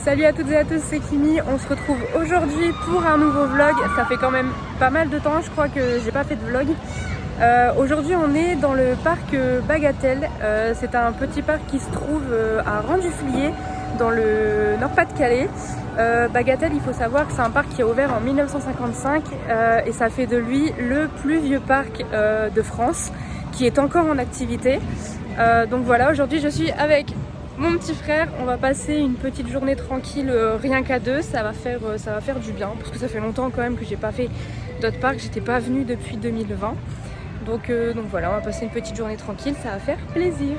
Salut à toutes et à tous, c'est Kimi. On se retrouve aujourd'hui pour un nouveau vlog. Ça fait quand même pas mal de temps, je crois que j'ai pas fait de vlog. Aujourd'hui on est dans le parc Bagatelle. C'est un petit parc qui se trouve à Rang-du-Fliers dans le Nord-Pas-de-Calais. Bagatelle, il faut savoir que c'est un parc qui a ouvert en 1955 et ça fait de lui le plus vieux parc de France qui est encore en activité. Donc voilà, aujourd'hui je suis avec mon petit frère, on va passer une petite journée tranquille rien qu'à deux, ça va faire du bien parce que ça fait longtemps quand même que j'ai pas fait d'autres parcs, j'étais pas venue depuis 2020. Donc voilà, on va passer une petite journée tranquille, ça va faire plaisir.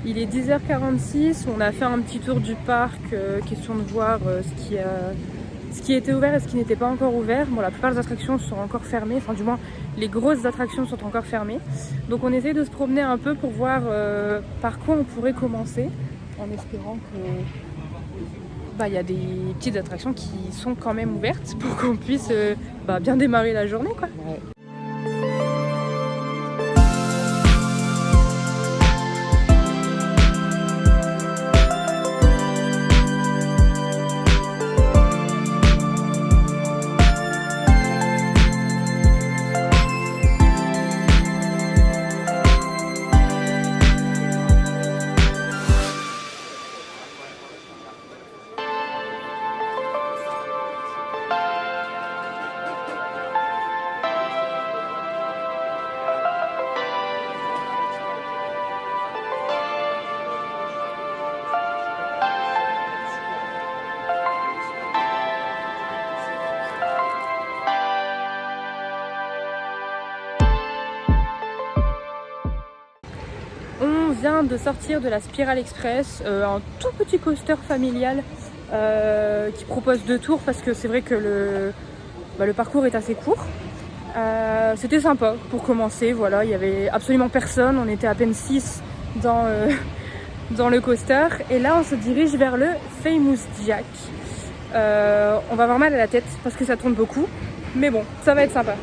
Il est 10h46, on a fait un petit tour du parc, question de voir ce qui était ouvert et ce qui n'était pas encore ouvert. Bon, la plupart des attractions sont encore fermées, enfin du moins les grosses attractions sont encore fermées. Donc on essaye de se promener un peu pour voir par quoi on pourrait commencer, en espérant que y a des petites attractions qui sont quand même ouvertes pour qu'on puisse bien démarrer la journée, quoi. Ouais. On vient de sortir de la Spiral Express, un tout petit coaster familial qui propose 2 tours parce que c'est vrai que le parcours est assez court. C'était sympa pour commencer, voilà, il n'y avait absolument personne, on était à peine 6 dans le coaster et là on se dirige vers le Famous Jack. On va avoir mal à la tête parce que ça tourne beaucoup, mais bon, ça va être sympa.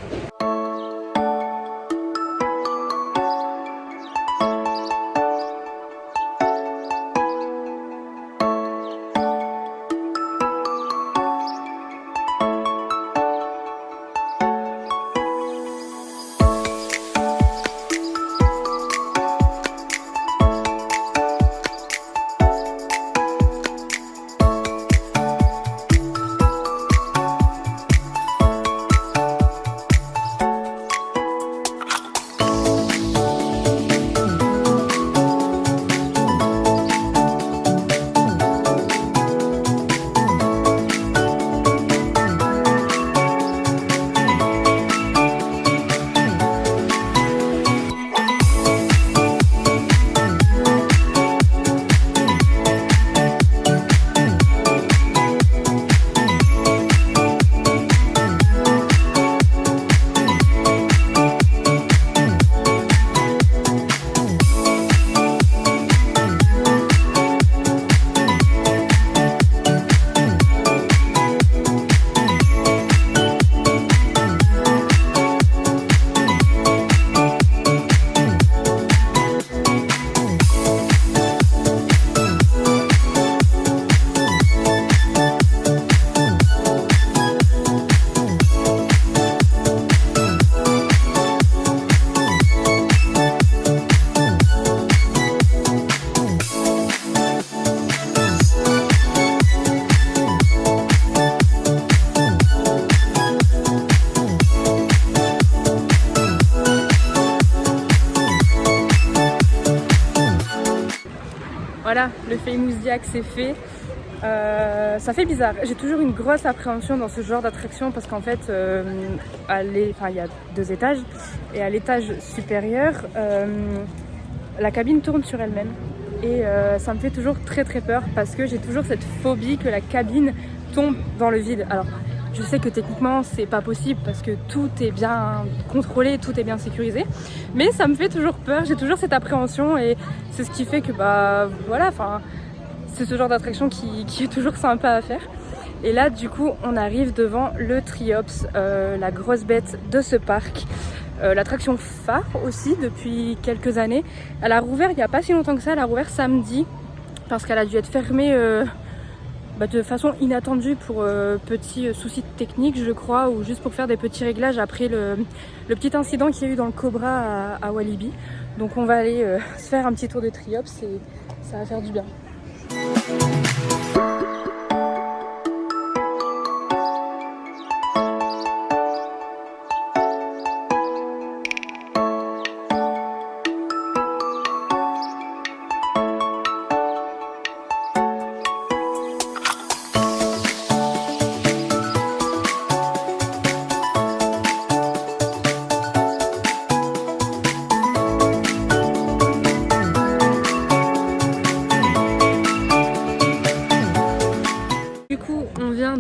Voilà, le Famous Diac c'est fait. Ça fait bizarre. J'ai toujours une grosse appréhension dans ce genre d'attraction parce qu'en fait, il y a 2 étages et à l'étage supérieur, la cabine tourne sur elle-même et ça me fait toujours très très peur parce que j'ai toujours cette phobie que la cabine tombe dans le vide. Alors, je sais que techniquement c'est pas possible parce que tout est bien contrôlé, tout est bien sécurisé, mais ça me fait toujours peur. J'ai toujours cette appréhension et c'est ce qui fait que c'est ce genre d'attraction qui est toujours sympa à faire. Et là du coup on arrive devant le Triops, la grosse bête de ce parc, l'attraction phare aussi depuis quelques années. Elle a rouvert il n'y a pas si longtemps que ça, elle a rouvert samedi parce qu'elle a dû être fermée de façon inattendue pour petits soucis techniques je crois, ou juste pour faire des petits réglages après le petit incident qu'il y a eu dans le Cobra à Walibi. Donc on va aller se faire un petit tour de Triops et ça va faire du bien.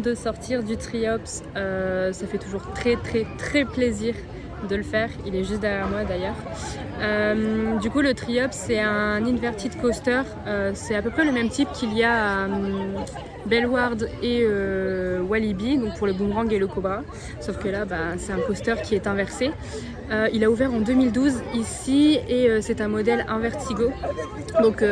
De sortir du Triops, ça fait toujours très plaisir de le faire. Il est juste derrière moi d'ailleurs. Du coup le Triops c'est un inverted coaster, c'est à peu près le même type qu'il y a à Bellward et Walibi, donc pour le boomerang et le Cobra, sauf que là c'est un coaster qui est inversé. Il a ouvert en 2012 ici et c'est un modèle Invertigo. Donc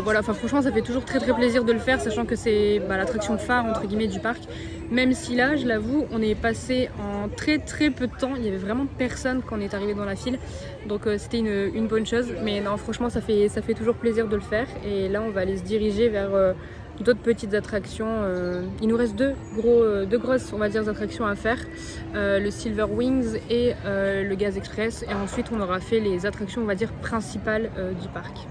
voilà, franchement ça fait toujours très plaisir de le faire, sachant que c'est l'attraction phare entre guillemets du parc. Même si là, je l'avoue, on est passé en très peu de temps, il y avait vraiment personne quand on est arrivé dans la file. Donc c'était une bonne chose, mais non franchement ça fait toujours plaisir de le faire. Et là on va aller se diriger vers d'autres petites attractions. Il nous reste deux grosses on va dire attractions à faire, le Silver Wings et le Gaz Express, et ensuite on aura fait les attractions on va dire principales du parc.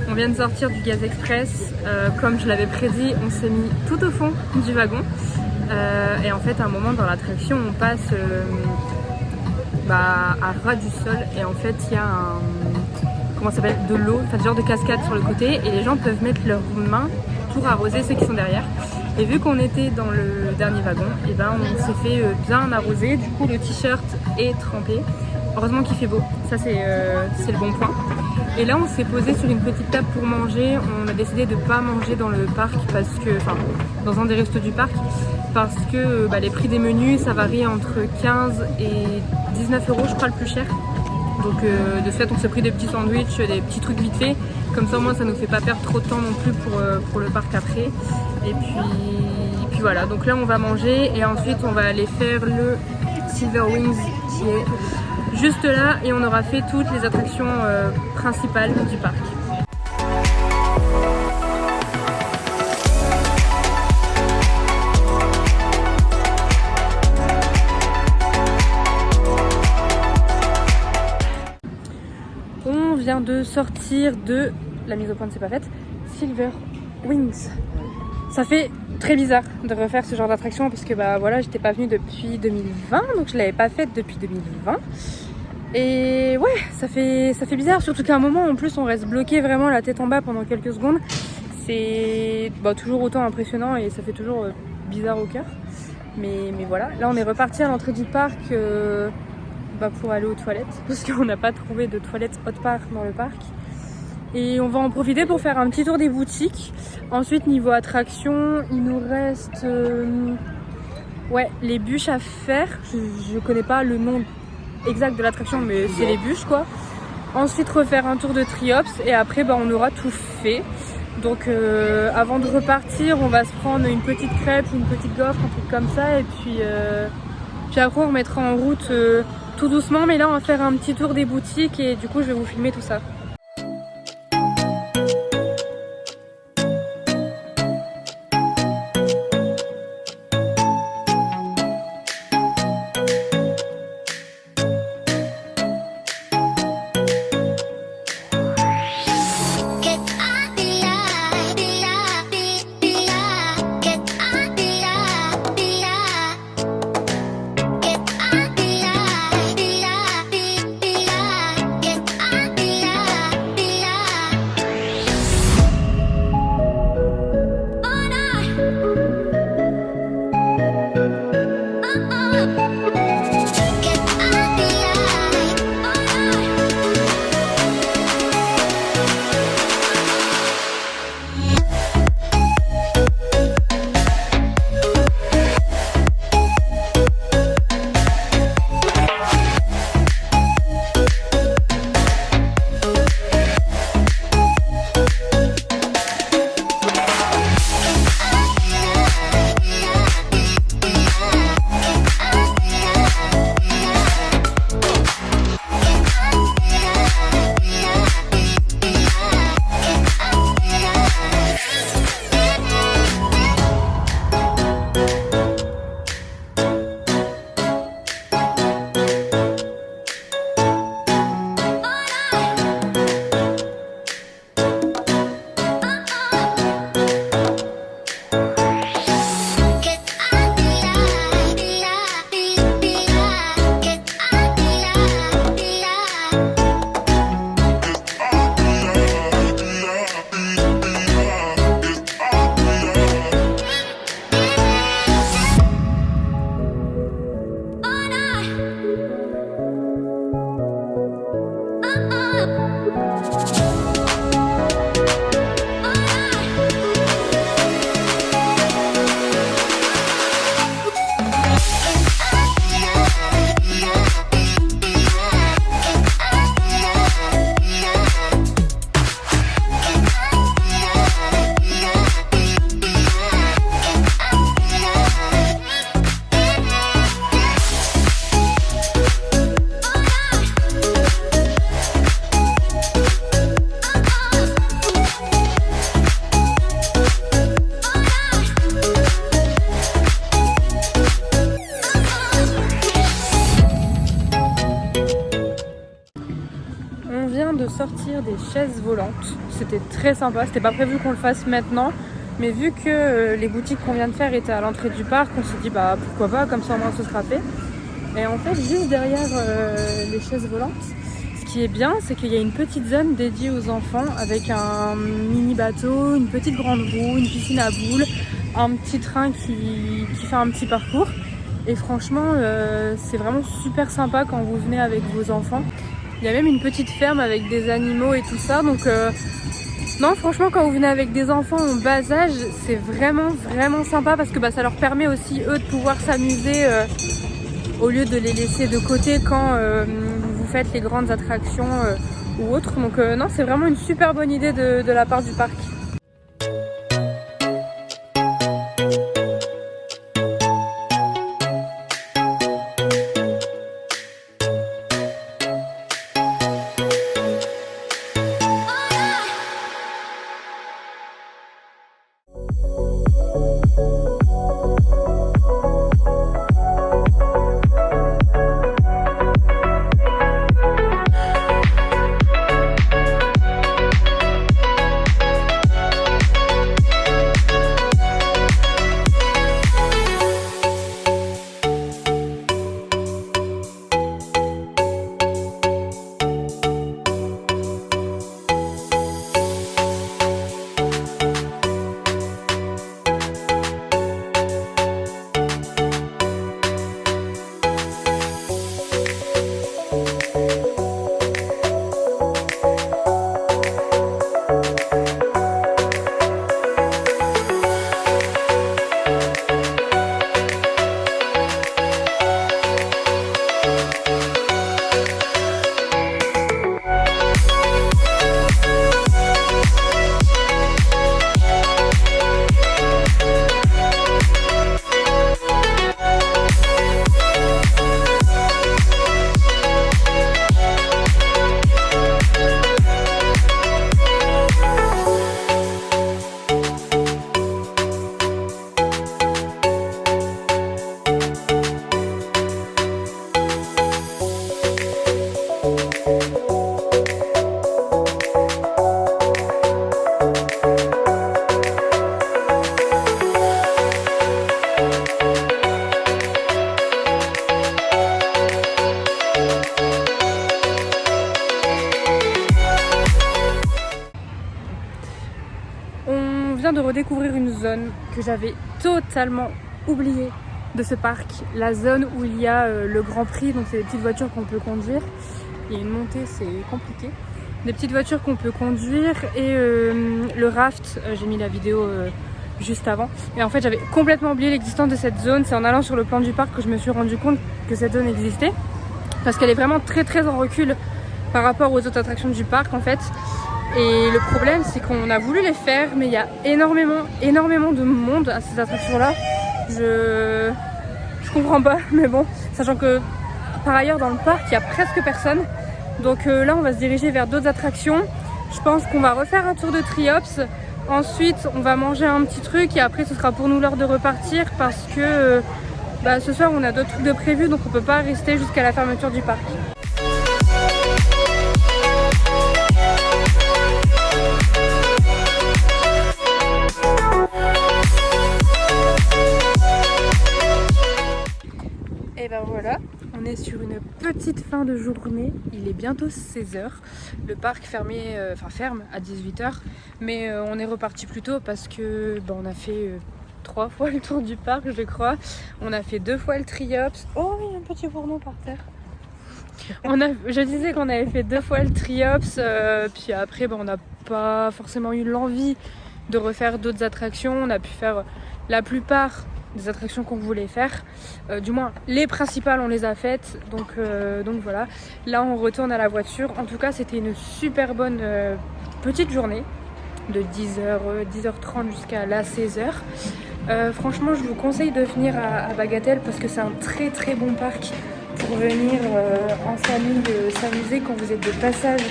On vient de sortir du Gaz Express, comme je l'avais prédit, on s'est mis tout au fond du wagon et en fait à un moment dans l'attraction on passe à ras du sol et en fait il y a de l'eau, genre de cascade sur le côté, et les gens peuvent mettre leurs mains pour arroser ceux qui sont derrière. Et vu qu'on était dans le dernier wagon, et on s'est fait bien arroser, du coup le t-shirt est trempé. Heureusement qu'il fait beau, ça c'est le bon point. Et là on s'est posé sur une petite table pour manger. On a décidé de ne pas manger dans le parc dans un des restos du parc, parce que les prix des menus ça varie entre 15 et 19 € je crois le plus cher. Donc de fait on s'est pris des petits sandwichs, des petits trucs vite fait, comme ça au moins ça nous fait pas perdre trop de temps non plus pour le parc après. Et puis voilà, donc là on va manger et ensuite on va aller faire le Silver Wings qui est juste là et on aura fait toutes les attractions principales du parc. On vient de sortir de la mise au point ne s'est pas faite, Silver Wings. Ça fait très bizarre de refaire ce genre d'attraction parce que bah voilà, j'étais pas venue depuis 2020, donc je l'avais pas faite depuis 2020. Et ouais, ça fait bizarre, surtout qu'à un moment en plus on reste bloqué vraiment la tête en bas pendant quelques secondes. C'est toujours autant impressionnant et ça fait toujours bizarre au cœur. Mais voilà, là on est reparti à l'entrée du parc pour aller aux toilettes parce qu'on n'a pas trouvé de toilettes haute part dans le parc. Et on va en profiter pour faire un petit tour des boutiques. Ensuite niveau attraction, il nous reste les bûches à faire. Je connais pas le nom exact de l'attraction mais c'est les bûches quoi. Ensuite refaire un tour de Triops et après on aura tout fait. Donc avant de repartir on va se prendre une petite crêpe, une petite gaufre, un truc comme ça et puis après on remettra en route tout doucement, mais là on va faire un petit tour des boutiques et du coup je vais vous filmer tout ça. De sortir des chaises volantes, c'était très sympa, c'était pas prévu qu'on le fasse maintenant mais vu que les boutiques qu'on vient de faire étaient à l'entrée du parc, on s'est dit bah pourquoi pas, comme ça au moins ce sera fait. Et en fait juste derrière les chaises volantes, ce qui est bien c'est qu'il y a une petite zone dédiée aux enfants avec un mini bateau, une petite grande roue, une piscine à boules, un petit train qui fait un petit parcours et franchement c'est vraiment super sympa quand vous venez avec vos enfants. Il y a même une petite ferme avec des animaux et tout ça. Donc non, franchement, quand vous venez avec des enfants en bas âge, c'est vraiment sympa parce que ça leur permet aussi, eux, de pouvoir s'amuser au lieu de les laisser de côté quand vous faites les grandes attractions ou autres. Donc non, c'est vraiment une super bonne idée de la part du parc. découvrir une zone que j'avais totalement oubliée de ce parc. La zone où il y a le Grand Prix, donc c'est des petites voitures qu'on peut conduire. Il y a une montée, c'est compliqué. Des petites voitures qu'on peut conduire et le raft, j'ai mis la vidéo juste avant. Et en fait j'avais complètement oublié l'existence de cette zone. C'est en allant sur le plan du parc que je me suis rendu compte que cette zone existait. Parce qu'elle est vraiment très en recul par rapport aux autres attractions du parc en fait. Et le problème c'est qu'on a voulu les faire mais il y a énormément de monde à ces attractions là. Je comprends pas mais bon, sachant que par ailleurs dans le parc il y a presque personne. Donc là on va se diriger vers d'autres attractions. Je pense qu'on va refaire un tour de Triops. Ensuite on va manger un petit truc et après ce sera pour nous l'heure de repartir parce que ce soir on a d'autres trucs de prévus donc on peut pas rester jusqu'à la fermeture du parc. Et ben voilà, on est sur une petite fin de journée, il est bientôt 16h, le parc ferme à 18h, mais on est reparti plus tôt parce que on a fait 3 fois le tour du parc je crois, on a fait 2 fois le Triops, oh il y a un petit fourneau par terre. Je disais qu'on avait fait 2 fois le Triops, puis après on n'a pas forcément eu l'envie de refaire d'autres attractions, on a pu faire la plupart des attractions qu'on voulait faire, du moins les principales on les a faites, donc voilà, là on retourne à la voiture. En tout cas c'était une super bonne petite journée de 10h30 jusqu'à là 16h. Franchement je vous conseille de venir à Bagatelle parce que c'est un très bon parc pour venir en famille s'amuser quand vous êtes de passage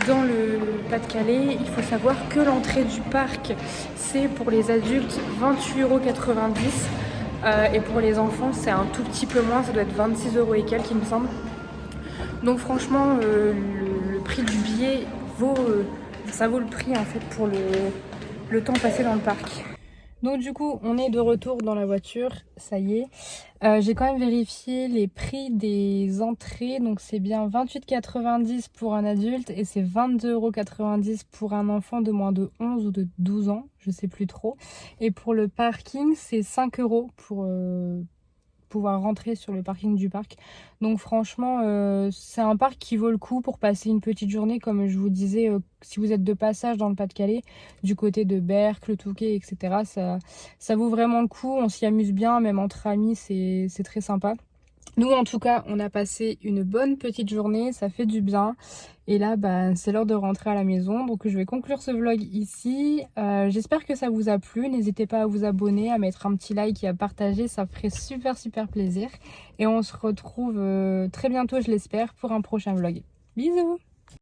dans le Pas-de-Calais. Il faut savoir que l'entrée du parc c'est pour les adultes 28,90 € et pour les enfants c'est un tout petit peu moins, ça doit être 26 € et quelques il me semble. Donc franchement le prix du billet ça vaut le prix en fait pour le temps passé dans le parc. Donc du coup on est de retour dans la voiture, ça y est. J'ai quand même vérifié les prix des entrées, donc c'est bien 28,90 € pour un adulte et c'est 22,90 € pour un enfant de moins de 11 ou de 12 ans, je sais plus trop. Et pour le parking c'est 5 € pour pouvoir rentrer sur le parking du parc. Donc franchement c'est un parc qui vaut le coup pour passer une petite journée, comme je vous disais, si vous êtes de passage dans le Pas-de-Calais, du côté de Berck, le Touquet, etc. Ça vaut vraiment le coup, on s'y amuse bien, même entre amis, c'est très sympa. Nous en tout cas on a passé une bonne petite journée, ça fait du bien. Et là c'est l'heure de rentrer à la maison, donc je vais conclure ce vlog ici. J'espère que ça vous a plu, n'hésitez pas à vous abonner, à mettre un petit like et à partager, ça ferait super plaisir. Et on se retrouve très bientôt je l'espère pour un prochain vlog. Bisous!